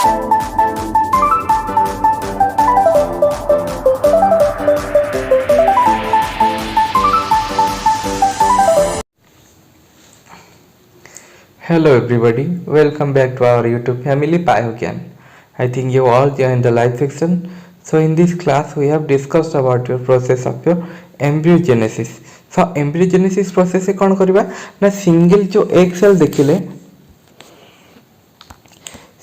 Hello everybody, welcome back to our YouTube family Biogyan. I think you all joined the live section. So in this class we have discussed about your process of your embryogenesis. So embryogenesis process से कौन करिबा ना single जो एक cell देखिले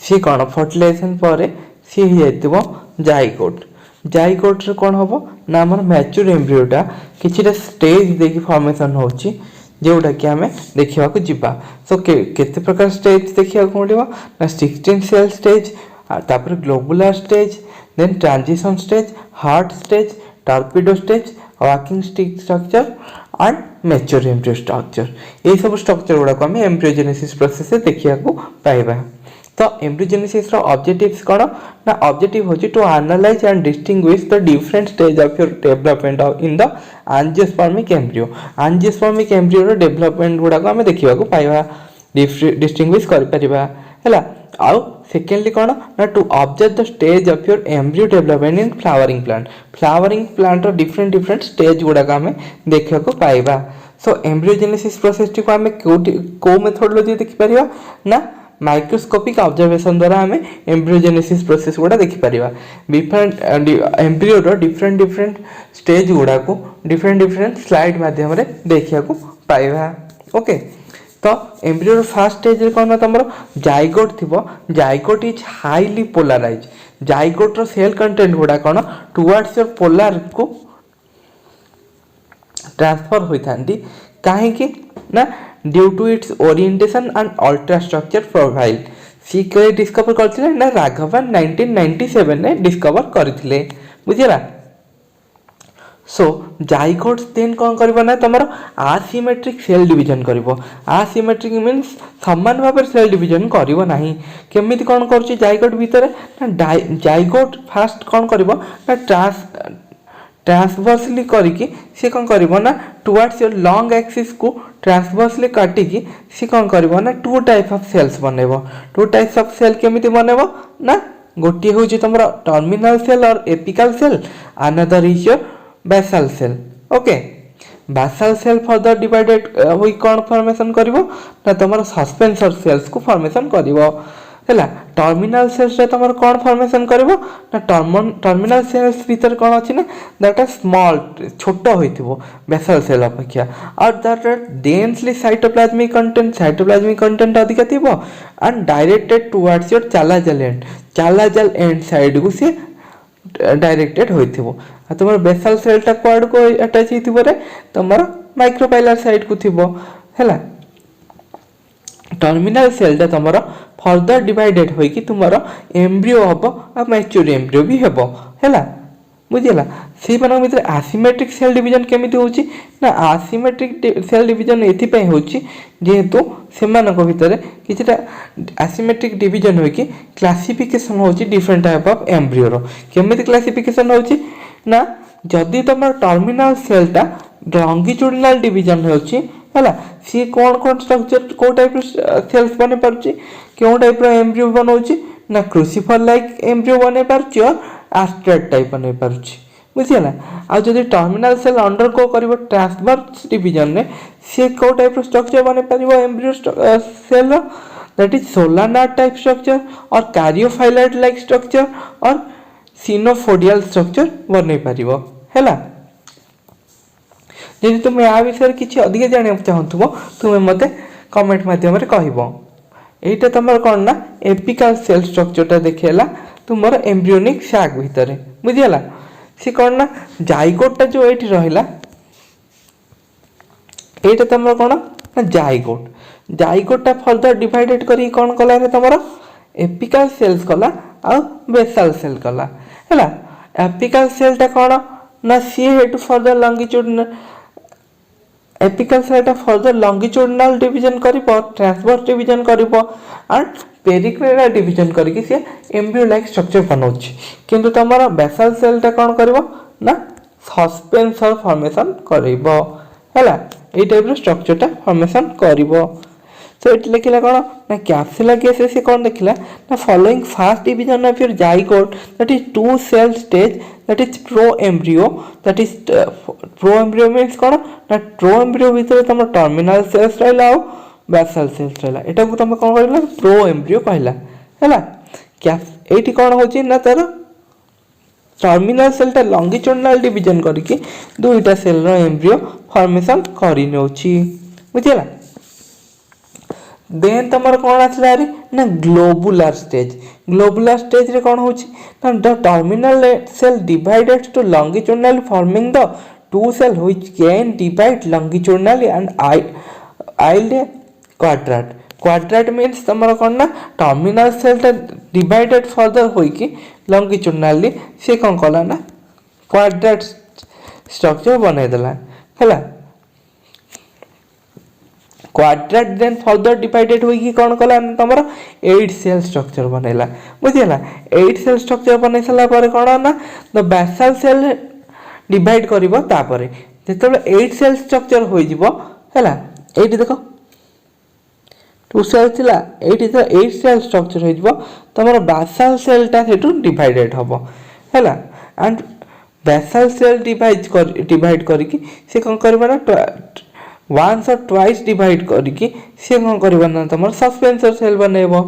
सी कौन fertilisation पर सी ही जाइतिबो zygote. Zygote रे कौन हबो ना हमर मैच्योर एम्ब्रियोटा किछिटा स्टेज देखि फॉर्मेशन होची जोटा कि आम देखा जा. सो केते प्रकार स्टेज देखा मिले ना 16 सेल स्टेज, तापर globular stage, then transition stage, heart stage, torpedo stage, walking stick structure and mature embryo structure. ये सब स्ट्रक्चर गुड़ाक आम एम्ब्रियोजेनेसिस प्रोसेस देखा पाइबा. तो एम्ब्रियोजेनेसिस रो ऑब्जेक्टिव्स कौन ना ऑब्जेक्टिव होची to analyse and distinguish the different stage of your development in the angiospermic embryo. Angiospermic embryo रो डेवलपमेंट गुड़ाक आम देखा पाइबा, डिस्टिंग्विश कर परिबा हैला. आउ सेकेंडली कौन ना to observe the stage of your embryo development in flowering plant. Flowering plant रो डिफरेंट डिफरेंट स्टेज गुड़ाक आम देखा पाइबा. सो एम्ब्रियोजेनेसिस प्रोसेस टी को आम को मेथोडोलॉजी देखि परिबा ना माइक्रोस्कोपिक ऑब्जर्वेशन द्वारा आम एम्ब्रियोजेनेसिस प्रोसेस गुड़ा देखिपर. डिफरेंट एम्ब्रियो रो डिफरेंट डिफरेंट स्टेज गुड़ा को डिफरेंट डिफरेंट स्लाइड माध्यम देखा पाइबा. ओके, तो एम्ब्रियो रो फर्स्ट स्टेज रे कौन तुम जाइगोट थिबो. Zygote is highly polarise. Zygote रो सेल कंटेंट गुड़ा कौन टुवर्ड्स योर पोलर को ट्रांसफर होइथांती. काहेकि ना due to its orientation and ultra structure profile. सी के डिस्कवर करथिले ना राघवन 1997 ने डिस्कवर करथिले. बुझिला. सो जाइगोट्स देन कौन करबो ना तमरो एसिमेट्रिक सेल डिवीजन करबो. एसिमेट्रिक मींस समान भाव सेल डिवीजन करबो नाही. केमिति कौन करछि जाइगोट भीतर ना जाइगोट फर्स्ट कौन करबो ना ट्रांसवर्सली करिकी से कौन करिबो ना टुवर्ड्स योर लॉन्ग एक्सिस को ट्रांसवर्सली काटिकी से कौन करिबो ना टू टाइप ऑफ सेल्स बनेबो. टू टाइप्स ऑफ सेल केमिति बनेबो ना गोटी होची तमरो टर्मिनल सेल और apical cell, another is your basal cell. Okay, basal cell further divided होई कौन फॉर्मेशन करिवो ना तमरो सस्पेंसर सेल्स को फॉर्मेशन करिवो हैला. टर्मिनल सेल्स रे तमरो कौन फॉर्मेशन करिवो ना टर्मिनल सेल्स भीतर कौन अछि ना दैट इज स्मॉल छोट होइथिबो बेसल सेल अपेक्षा, और दैट डेंसली साइटोप्लाज्मिक कंटेंट अधिक थिबो and directed towards your chalazal end side को से डायरेक्टेड होइथिबो. आ तमरो बेसल सेल टा क्वाड को अटैच हिथिबो रे तमरो माइक्रोपाइलर साइड को थिबो हैला. टर्मिनल सेल टा तमरो फर्दर डिवाइडेड होई कि तुमरो एम्ब्रियो हबो आ मैच्योर एम्ब्रियो भी हबो हैला. बुझिला. से मन भीतर एसिमेट्रिक सेल डिवीजन केमिति होची ना एसिमेट्रिक सेल डिवीजन एथि पय होची जेहेतु सेमान को भीतर किछटा एसिमेट्रिक डिवीजन होई कि क्लासिफिकेशन होची डिफरेंट टाइप ऑफ एम्ब्रियो रो. केमिति क्लासिफिकेशन होची ना जदी तमरो टर्मिनल सेल टा लॉन्गिट्यूडिनल डिवीजन होची हैला, सी कौन कौन स्ट्रक्चर को टाइप सेल्स बने पारुची, क्यों टाइप रो एम्ब्रियो बनौची ना क्रूसिफर लाइक एम्ब्रियो बने पारुची और एस्ट्रेट टाइप बने पारुची. बुझिला. आ जदी टर्मिनल सेल अंडर को करिवो ट्रांसवर्स डिवीजन ने से को टाइप रो स्ट्रक्चर बने पारिवो एम्ब्रियो सेल रो, that is solanad type structure और कैरियोफाइलाइट लाइक स्ट्रक्चर और सिनोफोडियल स्ट्रक्चर बने पारिवो हैला. यदि तुम या विषय किसी अधिक जाना चाहूब तुम्हें मत कमेंट मध्यम कहब. यहीटा तुम कौन ना एपिकल सेल स्ट्रक्चरटा देखेला तुम एम्ब्रियोनिक सैक भितर. बुझीगला. सी कौन ना जाइगोटा जो ये रहा ये तुम कौन ना जाइगोटा फर्दर डिवाइडेड कर कौन कला तुम एपिकल सेल्स कला आ बेसल सेल कला है. एपिकल सेलटा कौन ना सी हेटू फर्दर लॉन्गिट्यूडिनल एपिकल सेलटा फर्दर लॉन्गिट्यूडिनल डिवीजन करिवो, ट्रांसवर्स डिवीजन करिवो एंड पेरिक्लेरल डिवीजन करके से एम्ब्रियो लाइक स्ट्रक्चर बनाउछि. किंतु तमरा बेसल सेलटा कौन करिवो ना सस्पेंसर फॉर्मेशन करिवो हैला. ए टाइप रो स्ट्रक्चरटा फॉर्मेशन करिवो. सो ये लिखला कौन ना कैप्सुला केसेस से कौन देखला ना following first division of your zygote that is two cell stage that is pro embryo that is pro embryo means कौन ना प्रो एम्ब्रियो भीतर तुम टर्मिनल सेल्स रहला आ बेसल सेल्स रहला एटा को तुम कौन कहला प्रो एम्ब्रियो कहला हैला क्या एटी कौन होची ना तार टर्मिनल सेल टा लॉन्गिट्यूडिनल डिवीजन करके दुईटा सेल रो एम्ब्रियो फॉर्मेशन करि नउची बुझिला देन तमर कौन आसला रे ना ग्लोबुलर स्टेज रे कौन होची ना the terminal cell divided to longitudinal forming the two cell which can divide longitudinally and yield quadrant means तमर कौन ना टर्मिनल सेल टा डिवाइडेड फर्दर होई कि लॉन्गिट्यूडिनली से कौन कला ना क्वाड्रेट स्ट्रक्चर बनै देला हैला क्वाड्रेट देन फर्दर डिवाइडेड होई कि कौन कला तमर 8 सेल स्ट्रक्चर बनेला बुझिला 8 सेल स्ट्रक्चर बनै सला पर कौन ना द बेसल सेल डिवाइड करिवो तापरे जेतबे 8 सेल स्ट्रक्चर होई जिवो हैला एठी देखो 2 सेल थिला एठी तो 8 सेल स्ट्रक्चर होई जिवो तमर बेसल सेल ता हेतु डिवाइडेड हबो हैला एंड बेसल सेल डिवाइड करके से कौन करबा ना once or twice divide करके से कौन करबा ना तमर सस्पेंसर सेल बनेबो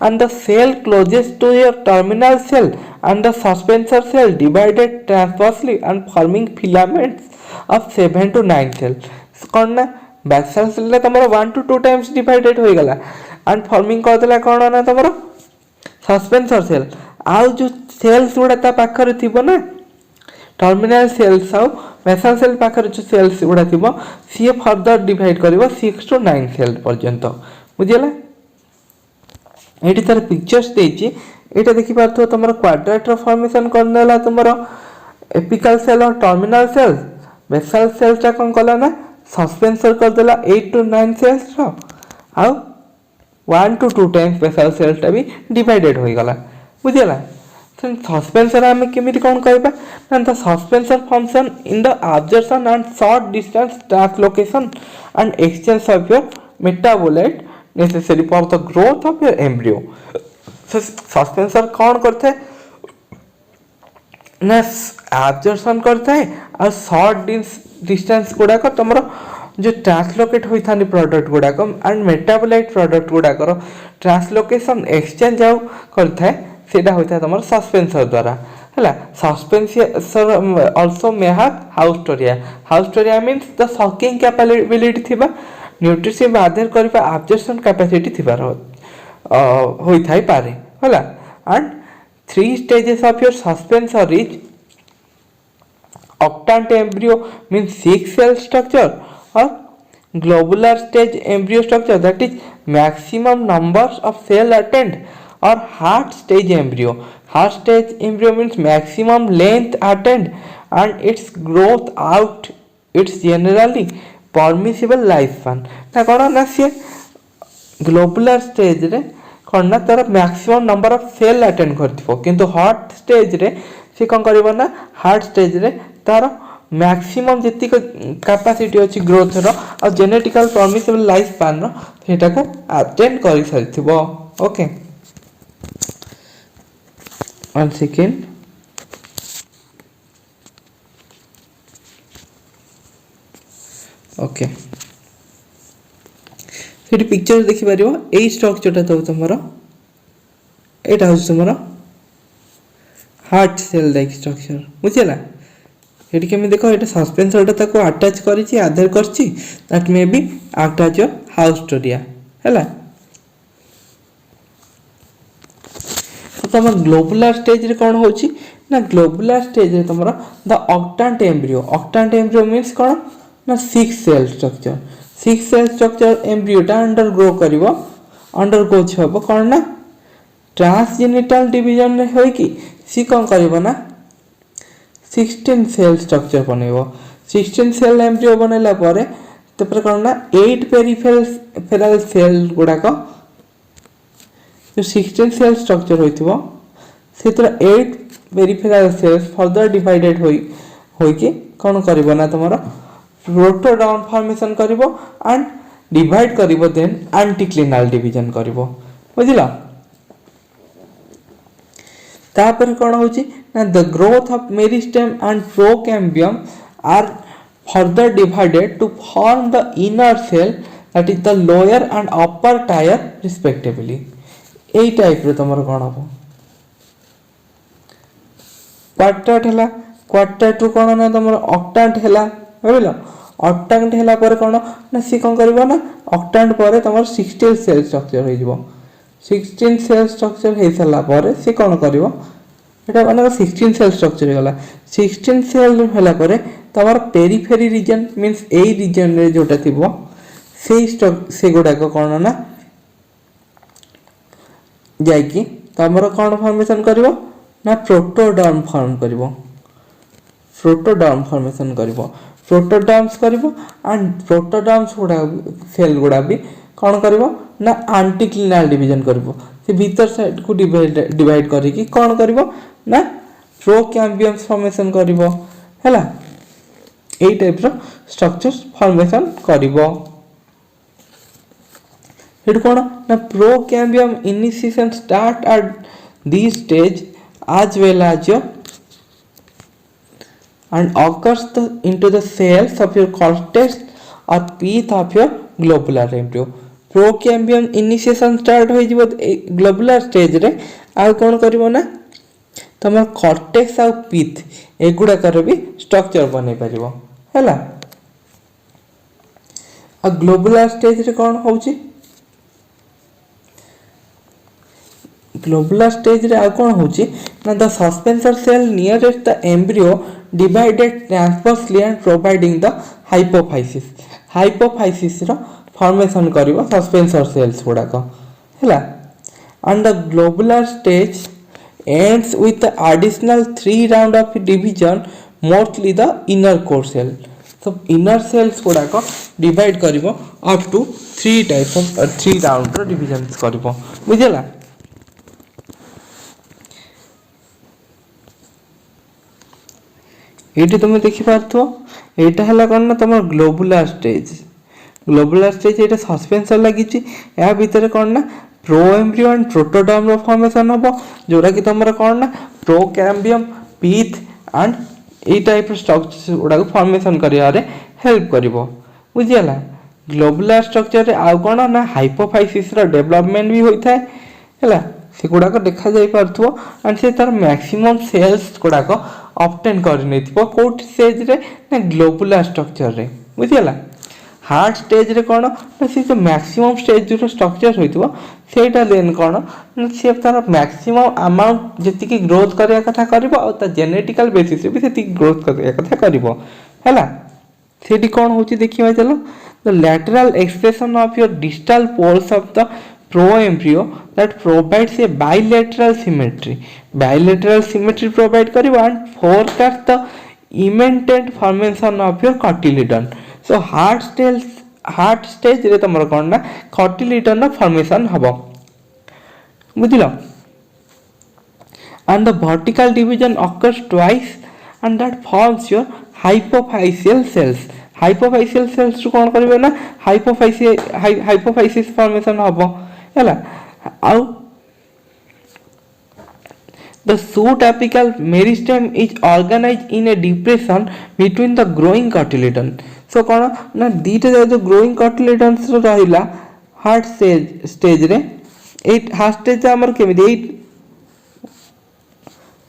and the cell closest to your terminal cell and the suspensor cell divided transversely and forming filaments of 7 to 9 cells कौन ना बेसल सेल ले तमर 1 to 2 times divided होई गला and forming कर देला कौन ना तमर सस्पेंसर सेल आउ जो सेल्स गुडा ता पाखर थिबो ना टर्मिनल सेल्स आउ बेसल सेल पाखर जो सेल्स गुडा थिबो सी फर्दर डिवाइड करिवो 6 to 9 सेल पर्यंत बुझिला एठी तार पिक्चर्स देछि एटा देखि पारथो तमरो क्वाड्रेट रो फॉर्मेशन करनेला तमरो एपिकल सेल और टर्मिनल सेल बेसल सेल ता कोन कला ना सस्पेंसर कर देला 8 to 9 सेल्स रो आउ 1 to 2 टाइम्स बेसल सेल ता भी डिवाइडेड होई गला बुझिला सस्पेंसर हमें केमिति कौन कहबा ना the suspensor function in the absorption and short distance translocation and exchange of your metabolite necessary for the growth of your embryo suspensor कौन करथे ना अब्जॉर्प्शन करता है और शॉर्ट डिस्टेंस गुडा को तमरो जो ट्रांसलोकेट होई थानी प्रोडक्ट गुडा को एंड मेटाबोलाइट प्रोडक्ट गुडा को ट्रांसलोकेशन एक्सचेंज आउ करता है सेटा होता तमर सस्पेंसर द्वारा हैला suspensor also may have haustoria means the sucking capability थिबा न्यूट्रिशन बाधर करबा अब्जॉर्प्शन कैपेसिटी थिबार होई थाई पारे हैला and 3 stages of your suspensor is octant embryo means 6 cell structure or globular stage embryo structure that is maximum numbers of cell attend or heart stage embryo means maximum length attained and its growth out its generally permissible lifespan ना कौन ना से globular stage रे कौन ना तार maximum number of cell attend करथिबो किंतु हार्ट स्टेज रे से कौन करबो ना हार्ट स्टेज रे तार मैक्सिमम जति कैपेसिटी अछि ग्रोथ रो और जेनेटिकल परमिसिबल लाइफ स्पैन रो सेटा को अटेंड करि सथिबो ओके 1 second ओके फिर पिक्चर देखि परिबो ए स्ट्रक्चर ता तमरो एटा हो तमरो हार्ट सेल लाइक स्ट्रक्चर बुझिला एटी केमे देखो एटा सस्पेंसर ता को अटैच करिछि आधार करछि that may be act as your haustoria हैला तो तमर ग्लोबुलर स्टेज रे कोन होछि ना ग्लोबुलर स्टेज रे तमरो द ऑक्टेंट एम्ब्रियो मींस कोन ना 6 सेल स्ट्रक्चर एम्ब्रियो टा अंडरगो करिवो अंडरगो छबो कोन ना ट्रांसजेनिटल डिवीजन रे होय कि सी कोन करिवो ना 16 सेल स्ट्रक्चर बनेबो 16 सेल एम्ब्रियो बनेला पारे तपर कोन ना 8 पेरिफेरल सेल गुडा को जो 16 सेल स्ट्रक्चर होइथिबो सेतरा 8 पेरिफेरल सेल्स फर्दर डिवाइडेड होई कि कोन करिवो ना तमरो रोटोडाउन फॉर्मेशन करिवो एंड डिवाइड करिवो देन एंटीक्लिनल डिवीजन करिवो बुझिला। तापर कोन होची ना the growth of meristem and procambium are further divided to form the inner cell that is the lower and upper tier respectively. एई टाइप रे तमर कोन हो क्वार्टेट हला क्वार्टेट रु कोन ना तमर ऑक्टेट हला बुझिलो। ऑक्टेट हला पर कोन ना सी कोन करबो ना ऑक्टेट पर तमर 16 सेल स्ट्रक्चर हो जिवो। 16 सेल स्ट्रक्चर हे सला पर सी कोन करबो एटा माने 16 सेल स्ट्रक्चर होला। 16 सेल होला पर तमर पेरिफेरी रीजन मींस एई रीजन रे जोटा थिबो से गुडा को कोन ना जाय कि तमर कोन फॉर्मेशन करबो ना प्रोटोडर्म फॉर्म करबो। प्रोटोडर्म फॉर्मेशन करबो प्रोटोडर्म्स करबो एंड प्रोटोडर्म्स गुडा सेल गुडा भी कोन करबो ना एंटीक्लिनल डिवीजन करबो। से भीतर साइड को डिवाइड करी कि कोन करबो ना प्रोकैम्बियम्स फॉर्मेशन करबो हैला। एई टाइप रो स्ट्रक्चर्स फॉर्मेशन करबो। हेड कोन ना procambium initiation start at this stage as well as your and occurs into the cells of your cortex or pith of your globular embryo। Procambium initiation start हो जिवो globular stage रे आ कोन करबो ना तमर cortex आ pith एगुडा कर भी स्ट्रक्चर बनै परिबो हैला। आ ग्लोबुलर स्टेज रे कोन होउची ग्लोबुलर स्टेज रे आ कोन होउची ना the suspensor cell nearest the embryo divided transversely and providing the hypophysis. Hypophysis रो फॉर्मेशन करिवो सस्पेंसर सेल्स गुडा को हैला। And the globular stage ends with the additional 3 round of division mostly the inner core cell। so inner cells गुडा को divide करिवो up to 3 types of 3 round रो divisions करिवो बुझला। एटी तुम देखि पारथो एटा हला कोन ना तमर ग्लोबुलर स्टेज। ग्लोबुलर स्टेज एटा सस्पेंसर लागिची या भीतर कोन ना प्रो एम्ब्रियो एंड प्रोटोडर्म रो फॉर्मेशन होबो जोरा कि तमर कोन ना procambium pith and a type structure उडा फॉर्मेशन करिया रे हेल्प करिवो बुझियला। ग्लोबुलर स्ट्रक्चर रे आ कोन ना हाइपोफाइसिस रो डेवलपमेंट भी होई थाए हैला। से गुडा को देखा जाई पारथो एंड से तार मैक्सिमम सेल्स गुडा को ऑब्टेन कर नेथिबो कोट स्टेज रे ना ग्लोबुलर स्ट्रक्चर रे बुझियला। हार्ट स्टेज रे कोन ना से जो मैक्सिमम स्टेज जो स्ट्रक्चर होइतबो सेटा देन कोन ना से तार मैक्सिमम अमाउंट जति की ग्रोथ करिया कथा करबो और ता जेनेटिकल बेसिस भी सेति ग्रोथ करिया कथा करबो हैला। सेठी कोन होची देखिबा चलो the lateral expression of your distal poles of the pro embryo that provides a bilateral symmetry। bilateral symmetry provide karibo and forecast the imminent formation of your cotyledon। so heart stage रे तमर कोन ना cotyledon ना formation हबो बुझिलो। and the vertical division occurs twice and that forms your hypophyseal cells। hypophyseal cells रो कोन करबे ना hypophysis formation हबो हैला। आउ the shoot apical meristem is organized in a depression between the growing cotyledon। so कोन ना दीटा जो growing cotyledons रो रहिला heart stage रे ए heart stage हमर केमिति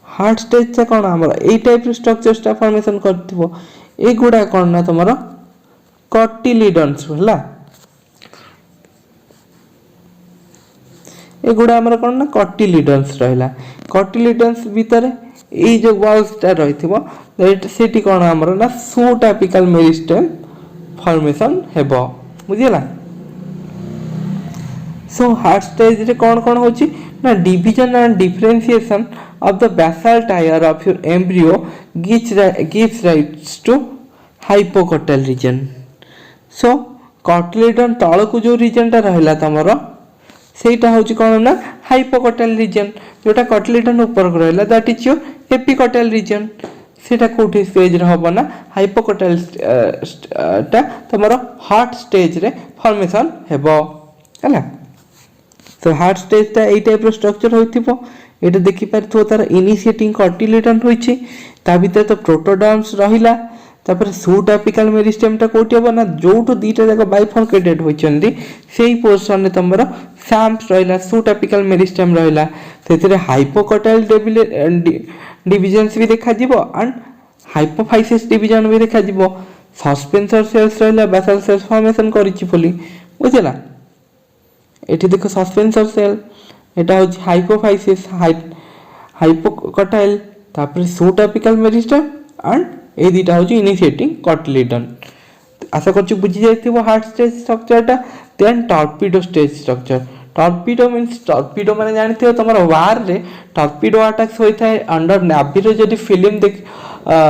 हार्ट स्टेज से कोन हमर ए टाइप स्ट्रक्चर स्टा फॉर्मेशन करथिबो ए गुडा कोन ना तमरो cotyledons होला। एगुडा हमर कोन ना cotyledons रहला। cotyledons भीतर ए जो वॉल्स ता रहिथिबो सेठी कोन हमर ना शूट एपिकल मेरिस्टेम फॉर्मेशन हेबो बुझियला। सो हार्ट स्टेज रे कोन कोन होची ना division and differentiation of the basal tier of your embryo gives rise to hypocotyl region। So cotyledon तळ को जो रीजन ता रहला तमरो सेटा होची कोन ना हाइपोकोटाइल रीजन जोटा cotyledon ऊपर रहला that is your epicotyl region. सेटा कोठी स्टेज रे हबो ना हाइपोकटाइल टा तमरो हार्ट स्टेज रे फॉर्मेशन हेबो हला। तो हार्ट स्टेज टा एई टाइप रो स्ट्रक्चर होइथिबो। एटा देखि पारथो तार इनिशिएटिंग कार्टिलेडन होइछि ता भीतर तो प्रोटोडर्म्स रहिला तापर सूट एपिकल मेरिस्टेम टा कोठी हबो ना जोटो दीटा जाक बाइफर्केटेड होइचंदी सेही पोर्शन रे तमरो साम्स रहिला सूट एपिकल मेरिस्टेम रहिला सेतिरे हाइपोकटाइल डिविजन्स भी देखा जिवो एंड हाइपोफाइसिस डिवीजन भी देखा जिवो। सस्पेंसर सेल्स रहिला बेसल सेल्स फॉर्मेशन करिछि बोली बुझला। एठी देखो सस्पेंसर सेल एटा हो हाइपोफाइसिस हाइपोकटाइल तापर shoot apical meristem and a दुटा हो इनिशिएटिंग कार्टिलेडन। आशा करछि बुझि जाइथिबो हार्ट स्टेज स्ट्रक्चर टा। Then torpedo stage structure. Torpedo means torpedo माने जानथियो तमरो वार रे टॉर्पिडो अटैक्स होई थाए अंडर नेवी रे जदी फिल्म देख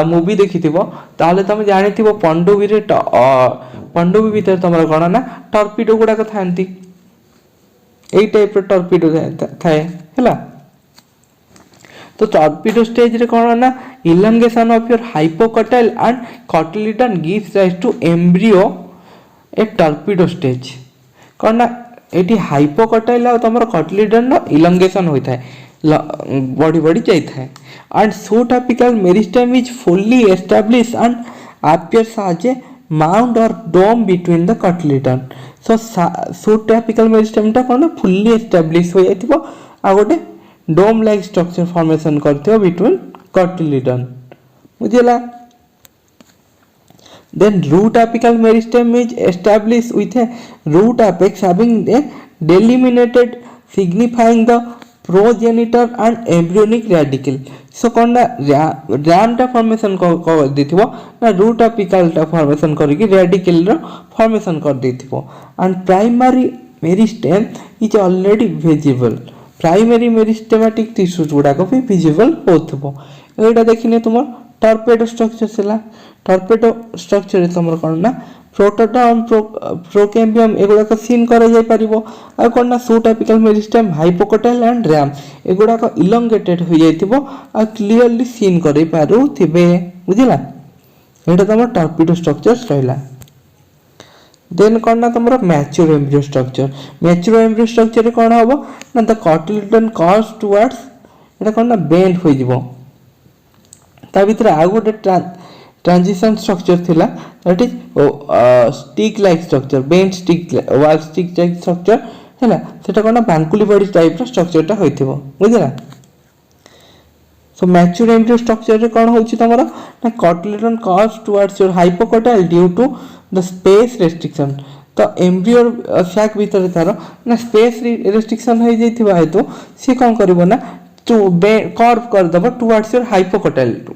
मूवी देखिथिबो ताले तमे जानिथिबो पंडुबी रे पंडुबी भीतर तमरो कोन ना टॉर्पिडो गुडा को थांती एई टाइप रो टॉर्पिडो थाए हैला। तो टॉर्पिडो स्टेज रे कोन ना elongation of your hypocotyl and cotyledon gives rise to embryo a torpedo stage. कोन ना एटी हाइपोकटाइल आ तमरो कार्टिलेडन रो इलंगेशन होई थाए बॉडी बॉडी जाई थाए and suit apical meristem is fully established and appears as a mound or dome between the cartilagen. So shoot apical meristem टा कोन fully establish हो जाइथिबो आ गोटे डोम लाइक स्ट्रक्चर फॉर्मेशन करथिबो बिटवीन कार्टिलेडन बुझिला। Then root apical meristem is established with a root apex having a delimited signifying the progenitor and embryonic radicle. So कौन ना ram टा फॉर्मेशन कर देथिबो ना रूट एपिकल टा फॉर्मेशन करके रेडिकल रो फॉर्मेशन कर देथिबो and primary meristem is already visible. Primary meristematic tissues गुडा को भी विजिबल होथबो। एटा देखिने तुम टॉर्पेडो स्ट्रक्चर सेला। टॉर्पेडो स्ट्रक्चर तुम कोन ना प्रोटोडर्म प्रोकैम्बियम एगुडा को सीन करा जाय परिबो आ कोन ना shoot apical meristem hypocotyl and RAM एगुडा को इलोंगेटेड हो जायतिबो आ क्लियरली सीन करै पारु थिबे बुझिला। एटा तुम टॉर्पेडो स्ट्रक्चर रहला। देन कोन ना तुमरो mature embryo structure. Mature embryo structure रे कोन हबो ना द कार्टिलेडन कर्व्स टुवर्ड्स एटा कोन ना बेंड होई जिवो ता भीतर आ गोटे ट्रांजिशन स्ट्रक्चर थिला that is stick like structure bend stick वाल स्टिक लाइक स्ट्रक्चर हैला सेटा कोन बांकुली बॉडी टाइप रो स्ट्रक्चर टा होइथिबो बुझिला। सो मैच्योर एम्ब्रियो स्ट्रक्चर रे कोन होउची तमरो ना cotyledon curves towards your hypocotyl due to the space restriction. तो एम्ब्रियो सैक भीतर तारो ना स्पेस रेस्ट्रिक्शन हो जाइथिबा हेतु से कोन करबो ना टू कर्व कर दबो towards your hypocotyl to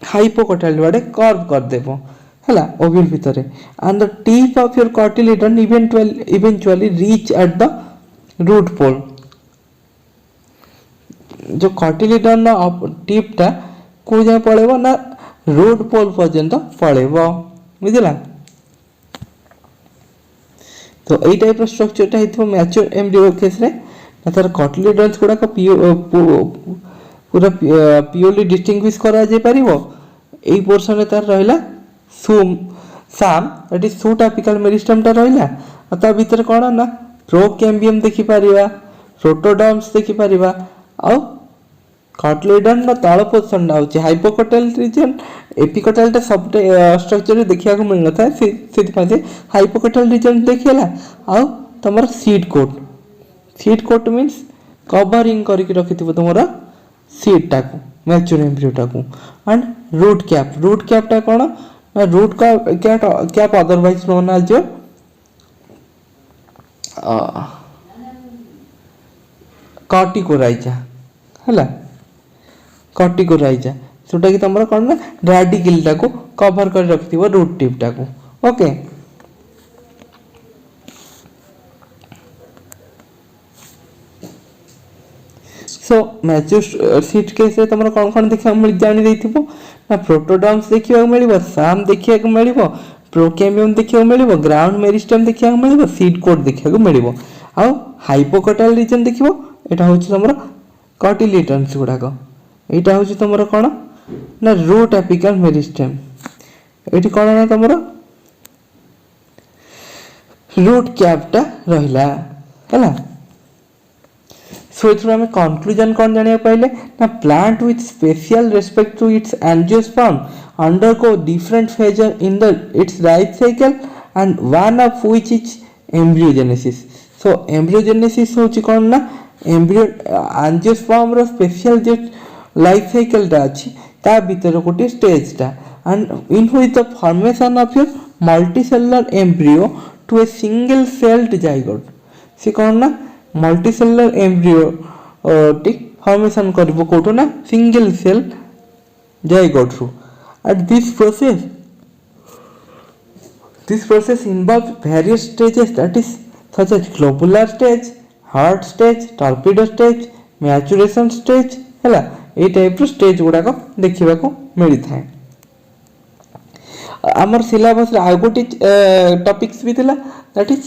hypocotyl वाडे कर्व कर देबो हैला ओविल भीतर and the tip of your cotyledon eventually reach at the root pole. जो कार्टिलेडन टिप टा को जाय पळेबो ना रूट पोल पर्यंत पळेबो बुझिला। तो एई टाइप रो स्ट्रक्चर टा हितबो मैच्योर एम्ब्रियो केस रे तार कार्टिलेडन्स गुडा को पूरा प्योरली डिस्टिंग्विश करा जाय परिबो। एई पोर्शन रे तार रहला साम that is suit apical meristem टा रहला आ ता भीतर कोन ना प्रोकैम्बियम देखि परिबा प्रोटोडर्म्स देखि परिबा आ कार्टिलेडन न तळ पोर्शन होची हाइपोकटाइल रीजन एपिकटाइल टा सब स्ट्रक्चर देखिया को मिल नथा सेति पाजे हाइपोकटाइल रीजन देखिला आ तमर सीड कोट मींस कवरिंग करके रखिथिबो तमरा सीड टाको मैच्योर एम्ब्रियो टाको एंड रूट कैप टा कोन रूट का कैप अदरवाइज नोन एज कार्टिकोराइजा हैला कार्टिकोराइजा सोटा कि तमरा कोन ना रेडिकल टाको कवर कर रखिथिबो रूट टिप टाको ओके। सो मैच्योर सीट केस रे तमरा कोन देखा मिल जानि देथिबो ना प्रोटोडर्म्स देखिया मिलिबो साम देखिया को मिलिबो प्रोकैम्बियम देखिया को मिलिबो ग्राउंड मेरिस्टेम देखिया को मिलिबो सीड कोट देखिया को मिलिबो आ हाइपोकटाइल रीजन देखिबो एटा होची तमरा कार्टिलेडन्स गुडा को एटा होची तमरा कोन ना रूट एपिकल मेरिस्टेम एठी कोन ना तमरो रूट कैपटा रहिला हला। सो इथरो हमें कंक्लूजन कोन जानिया पहिले ना plant with special respect to its angiosperm undergo different phases in the its life cycle and one of which is embryogenesis. So embryogenesis होची कोन ना एम्ब्रियो एंजियोस्पर्म रो स्पेशल जो लाइफ साइकिल ता अछि ता भीतर गोटे स्टेज ता and in which the formation of your multicellular embryo to a single celled zygote से कोन ना multicellular embryo टी फॉर्मेशन करबो कोटो ना सिंगल सेल zygote रो। At this process involves various stages, that is such as globular stage, heart stage, torpedo stage, maturation stage हैला ए type रो stage गुडा को देखिबा को मिली थाए। हमर सिलेबस रे आगोटी टॉपिक्स भी थिला that is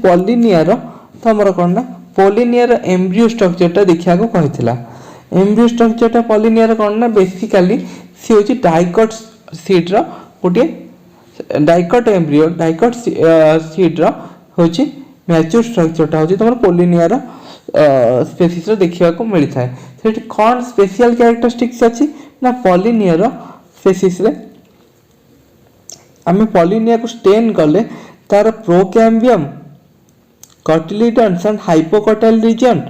पॉलिनिया रो तो हमर कोन ना पॉलिनिया रो एम्ब्रियो स्ट्रक्चर ता देखिया को कहितला। एम्ब्रियो स्ट्रक्चर टा पॉलिनिया रो कोन ना बेसिकली सी होची डाइकोट सीड रो गोटे डाइकोट एम्ब्रियो डाइकोट सीड रो होची मैच्योर स्ट्रक्चर टा होची तमर पॉलिनिया रो स्पेसीस रो देखिया को मिली थाए। सेठी कोन स्पेशल कैरेक्टरिस्टिक्स अछि ना पॉलिनिया रो स्पेसीस रे हमें पॉलिनिया को स्टेन करले तार procambium cotyledons and hypocotyl region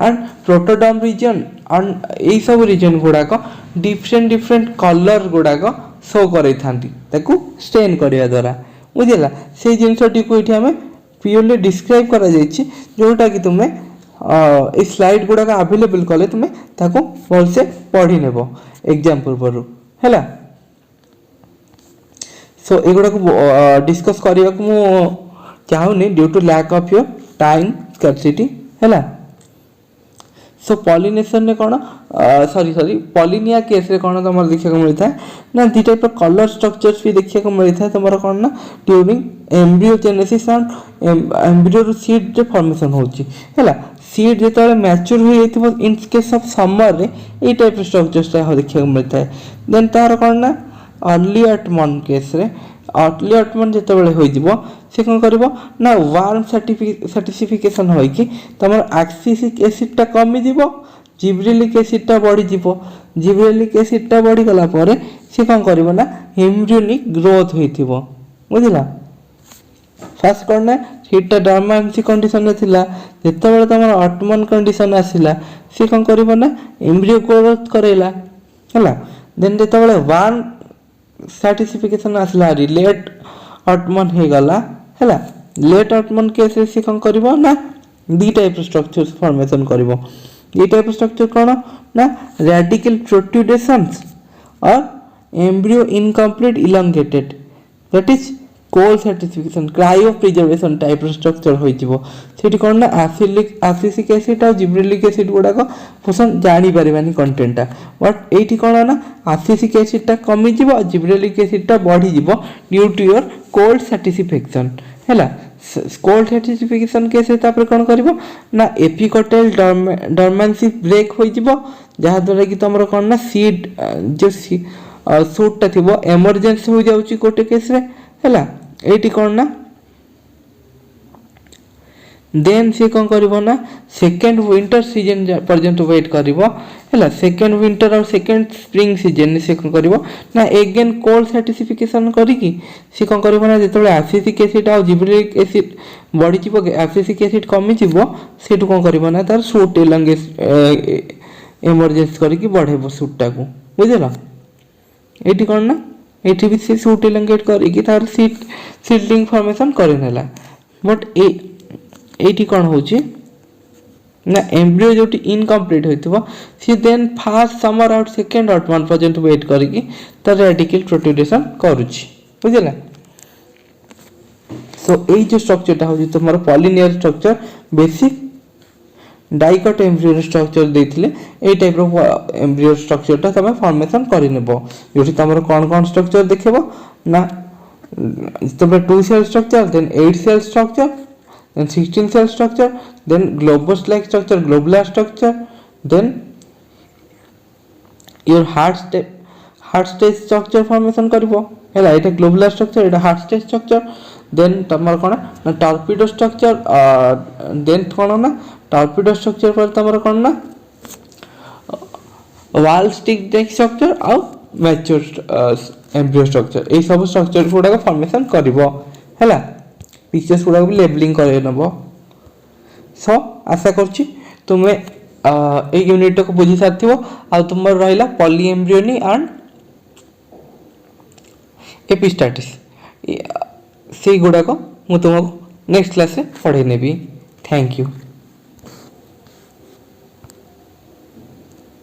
and protodome region and ए सब रीजन गुडा को डिफरेंट कलर गुडा को शो करै थांती ताकू स्टेन करिया द्वारा बुझिला से जिंसटी को इठी हमें प्योरली डिस्क्राइब करा जायछि जोटा कि तुमे ए स्लाइड गुडा का अवेलेबल कले तुमे ताकू भल से पढी नेबो एग्जाम पूर्वरु हैला। सो एगुडा को डिस्कस करिया को मु चाहूनी due to lack of your time scarcity हैला। सो पॉलिनेशन ने कोन सॉरी पॉलिनिया केस रे कोन तमर देखिया को मिलता है ना दी टाइप ऑफ कलर स्ट्रक्चर्स भी देखिया को मिलता है तमर कोन ना during embryogenesis and embryo seed रे फॉर्मेशन होची हैला। सीड जेतले मैच्योर हो जइतबो इन केस ऑफ समर रे ए टाइप ऑफ स्ट्रक्चर्स ता देखिया को मिलता है। देन तार कोन ना अर्ली एटमन केस रे अर्ली एटमन जेतबेले होई दिबो से कोन करबो ना वार्म सर्टिफिकेशन होई कि तमर एक्सिसिक एसिड ता कमी दिबो जिब्रेलिक एसिड ता बढ़ी दिबो जिब्रेलिक एसिड ता बढ़ी गला परे से कोन करबो ना एम्ब्रियोनिक ग्रोथ होइथिबो बुझिला। फर्स्ट करना हिट डोर्मेंसी कंडीशन रे थिला जेतबेले तमर एटमन कंडीशन आसिला से कोन करबो ना एम्ब्रियो ग्रोथ करेला हैला। देन जेतबेले वार्म सर्टिफिकेशन आसला लेट ऑटमन हे गला हैला। लेट ऑटमन केस रे से कोन करबो ना दी टाइप स्ट्रक्चर्स फॉर्मेशन करबो। ये टाइप स्ट्रक्चर कोन ना रेडिकल प्रोट्रूडेशंस और embryo incomplete elongated that is cold stratification cryo preservation type structure होई जिवो सेठी कोन ना एसिलिक एसिड और जिब्रेलिक एसिड गुडा को पोषण जानी परिबानी कंटेंट ता बट एठी कोन ना एसिलिक एसिड ता कमी जिवो और जिब्रेलिक एसिड ता बढ़ी जिवो due to your cold stratification हैला। कोल्ड सर्टिफिकेशन केस तापर कोन करबो ना एपिकोटाइल डोर्मेंसी ब्रेक होई जिवो जहा द्वारा कि तमरो कोन ना सीड जो सूट ता थिबो इमरजेंसी हो जाउची कोटे केस रे हैला। एटी कोन ना देन से कोन करबो ना सेकंड विंटर सीजन पर्यंत वेट करबो हैला। सेकंड विंटर और सेकंड स्प्रिंग सीजन से कोन करबो ना अगेन कोल्ड सर्टिफिकेशन करी कि से कोन करबो ना जेतबे एसिटिक एसिड और जिब्रेलिक एसिड बढ़ी जिवो एसिटिक एसिड कमी जिवो सेटु कोन करबो ना तार सूट लंगे इमरजेंसी करी कि बढ़ेबो सूटटा को बुझिला। एटी कोन ना एठी भी से सूट एलंगेट करी कि तार सीडलिंग फॉर्मेशन करे नेला बट एठी कोन होची ना एम्ब्रियो जोटी इनकम्प्लीट होइतबो सी देन फर्स्ट समर और सेकंड ऑटमन पर्यंत वेट करी कि तार रेडिकल प्रोट्रूडेशन करूची बुझिला। सो ए जो स्ट्रक्चर ता होची तमरो पॉलिनियर structure basic dicot embryo structure देथिले ए टाइप रो एम्ब्रियो स्ट्रक्चर ता तमे फॉर्मेशन करि नेबो जोटी तमरो कोन स्ट्रक्चर देखबो ना तमे 2 cell structure then 8 cell structure then 16 cell structure then globus like structure globular structure then your heart stage structure formation करिवो हैला एटा ग्लोबुलर स्ट्रक्चर एटा हार्ट स्टेज स्ट्रक्चर देन तमर कोन ना टॉर्पिडो स्ट्रक्चर देन कोन ना टॉर्पिडो स्ट्रक्चर पर तमर कोन ना वाल स्टिक डेक स्ट्रक्चर आ मैच्योर एम्ब्रियो स्ट्रक्चर ए सब स्ट्रक्चर गुडा फॉर्मेशन करिवो हैला पिक्चर्स गुडा भी लेबलिंग करे नबो सो आशा करछि तुमे ए यूनिट को बुझी साथिबो आ तुमर रहिला पॉली एम्ब्रियोनी एंड एपिस्टाटिस से गुडा को मु तुमको नेक्स्ट क्लास रे पढ़े नेबी थैंक यू।